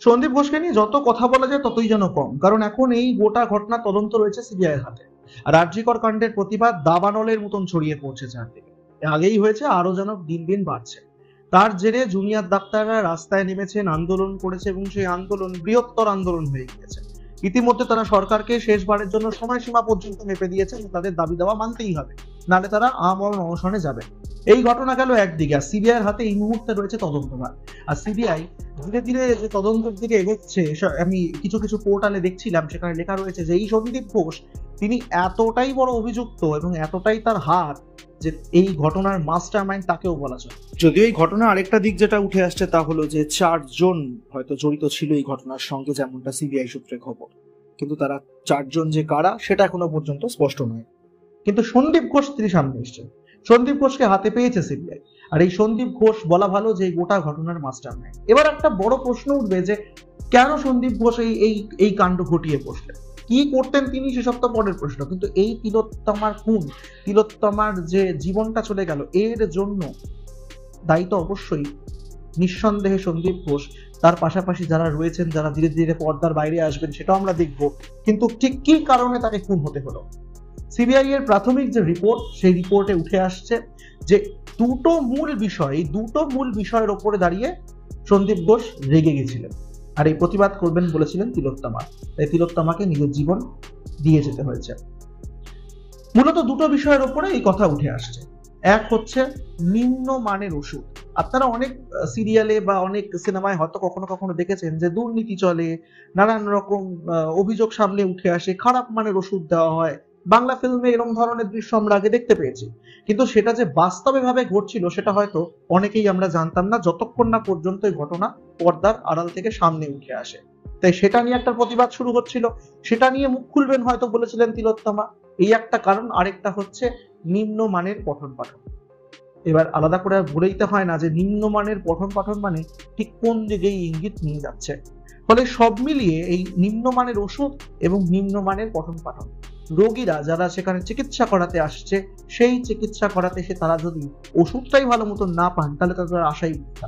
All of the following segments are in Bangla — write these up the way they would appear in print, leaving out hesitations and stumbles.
সন্দীপ ঘোষকে নিয়ে যত কথা বলা যায় ততই যেন কম, কারণ এখন এই গোটা ঘটনা তদন্ত রয়েছে সিবিআই এর হাতে। আর আরজিকর কাণ্ডের প্রতিবাদ দাবানলের মতন ছড়িয়ে পড়ছে চারদিকে। আগেই হয়েছে, আরো যেন দিন দিন বাড়ছে। তার জেরে জুনিয়র ডাক্তাররা রাস্তায় নেমেছেন, আন্দোলন করেছে এবং সেই আন্দোলন বৃহত্তর আন্দোলন হয়ে গিয়েছে। ইতিমধ্যে তারা সরকারকে শেষবারের জন্য সময়সীমা পর্যন্ত মেপে দিয়েছে, তাদের দাবি দাওয়া মানতেই হবে, নালে তারা আমরণ অনশনে যাবে। এই ঘটনা গেল একদিকে, আর সিবিআই এর হাতে এই মুহূর্তে রয়েছে তদন্তভার। আর সিবিআই ধীরে ধীরে যে তদন্তের দিকে এগোচ্ছে, আমি কিছু কিছু পোর্টালে দেখছিলাম, সেখানে লেখা রয়েছে যে এই সন্দীপ ঘোষ তিনি এতটাই বড় অভিযুক্ত এবং এতটাই তার হাত যে এই ঘটনার মাস্টার মাইন্ড তাকেও বলা যায়। যদিও এই ঘটনার আরেকটা দিক যেটা উঠে আসছে তা হলো যে 4 জন হয়তো জড়িত ছিল এই ঘটনার সঙ্গে, যেমনটা সিবিআই সূত্রে খবর, কিন্তু তারা 4 জন যে কারা সেটা এখনো পর্যন্ত স্পষ্ট নয়। কিন্তু সন্দীপ ঘোষ তিনি সামনে এসছেন, সন্দীপ ঘোষকে হাতে পেয়েছে সিবিআই। আর এই সন্দীপ ঘোষ বলা ভালো যে গোটা ঘটনার মাস্টার মাইন্ড। এবার একটা বড় প্রশ্ন উঠবে যে কেন সন্দীপ ঘোষ এই এই এই কাণ্ড ঘটিয়ে বসলেন, কি করতেন তিনি, সেসব তো পরের প্রশ্ন। কিন্তু এই তিলোত্তমার খুন, তিলোত্তমার যে জীবনটা চলে গেল, এর জন্য দায়ী তো অবশ্যই নিঃসন্দেহে সন্দীপ ঘোষ। তার পাশাপাশি যারা রয়েছেন, যারা ধীরে ধীরে পর্দার বাইরে আসবেন, সেটাও আমরা দেখব। কিন্তু ঠিক কি কারণে তাকে খুন হতে হলো, সিবিআই এর প্রাথমিক যে রিপোর্ট, সেই রিপোর্টে উঠে আসছে যে দুটো মূল বিষয়ের ওপরে দাঁড়িয়ে সন্দীপ ঘোষ রেগে গেছিলেন। আর এই প্রতিবাদ করবেন বলেছিলেন তিলোত্তমা, তাই তিলোত্তমাকে নিজের জীবন দিয়ে যেতে হয়েছে। মূলত দুটো বিষয়ের ওপরে এই কথা উঠে আসছে। এক হচ্ছে নিম্নমানের ওষুধ। আপনারা অনেক সিরিয়ালে বা অনেক সিনেমায় হয়তো কখনো কখনো দেখেছেন যে দুর্নীতি চলে, নানান রকম অভিযোগ সামনে উঠে আসে, খারাপ মানের ওষুধ দেওয়া হয়। বাংলা ফিল্মে এরকম ধরনের দৃশ্য আমরা আগে দেখতে পেয়েছি, কিন্তু সেটা যে বাস্তবে ভাবে ঘটছিল সেটা হয়তো অনেকেই আমরা জানতাম না, যতক্ষণ না পর্যন্ত এই ঘটনা পর্দার আড়াল থেকে সামনে উঠে আসে। তাই সেটা নিয়ে একটা প্রতিবাদ শুরু হচ্ছিল, সেটা নিয়ে মুখ খুলবেন হয়তো বলেছিলেন তিলোত্তমা। এই একটা কারণ। আরেকটা হচ্ছে নিম্নমানের পঠন পাঠন। এবার আলাদা করে বলে দিতে হয় না যে নিম্নমানের পঠন পাঠন মানে ঠিক কোন দিকেই ইঙ্গিত নিয়ে যাচ্ছে। ফলে সব মিলিয়ে এই নিম্নমানের ওষুধ এবং নিম্নমানের পঠন পাঠন, রোগীরা যারা সেখানে চিকিৎসা করাতে আসছে, সেই চিকিৎসা করাতে এসে তারা যদি ওষুধটাই ভালো মতো না পান, তাহলে তাদের আশাই মিথ্যা।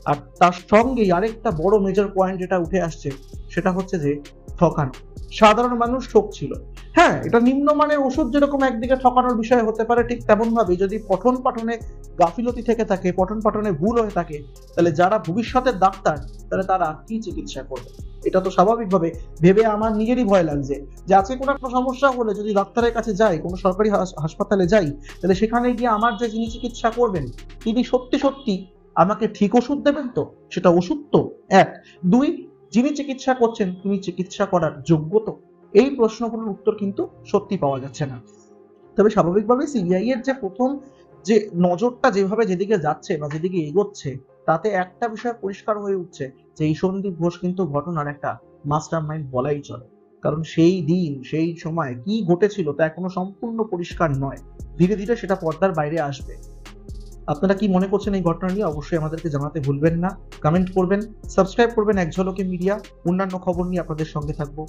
আর তার সঙ্গেই আরেকটা বড় মেজর পয়েন্ট যেটা উঠে আসছে, সেটা হচ্ছে যে ঠকানো। সাধারণ মানুষ ঠকছিল। হ্যাঁ, এটা নিম্নমানের ওষুধ যেরকম একদিকে ঠকানোর বিষয় হতে পারে, ঠিক তেমন ভাবে যদি পঠন পাঠনে গাফিলতি থেকে থাকে, পঠন পাঠনে ভুল হয়ে থাকে, তাহলে যারা ভবিষ্যতের ডাক্তার, তাহলে তারা কি চিকিৎসা করবে? এটা তো স্বাভাবিকভাবে ভেবে আমার নিজেরই ভয় লাগছে যে আজকে কোনো একটা সমস্যা হলে যদি ডাক্তারের কাছে যাই, কোনো সরকারি হাসপাতালে যাই, তাহলে সেখানে গিয়ে আমার যে যিনি চিকিৎসা করবেন, তিনি সত্যি সত্যি আমাকে ঠিক ওষুধ দেবেন তো? সেটা ওষুধ তো এক। দুই, যিনি চিকিৎসা করছেন তিনি চিকিৎসা করার যোগ্য তো? এই প্রশ্নগুলোর উত্তর কিন্তু সত্যি পাওয়া যাচ্ছে না। তবে স্বাভাবিকভাবে সিবিআই এর যে প্রথম যে নজরটা যেভাবে যেদিকে যাচ্ছে বা যেদিকে এগোচ্ছে, তাতে একটা বিষয় পরিষ্কার হয়ে উঠছে যে এই সন্দীপ ঘোষ কিন্তু ঘটনার একটা মাস্টার মাইন্ড বলাই চলে। কারণ সেই দিন সেই সময় কি ঘটেছিল তা এখনো সম্পূর্ণ পরিষ্কার নয়। ধীরে ধীরে সেটা পর্দার বাইরে আসবে। আপনারা কি মনে করছেন এই ঘটনা নিয়ে অবশ্যই আমাদেরকে জানাতে ভুলবেন না। কমেন্ট করবেন, সাবস্ক্রাইব করবেন এক ঝলকে মিডিয়া। অন্যান্য খবর নিয়ে আপনাদের সঙ্গে থাকবো।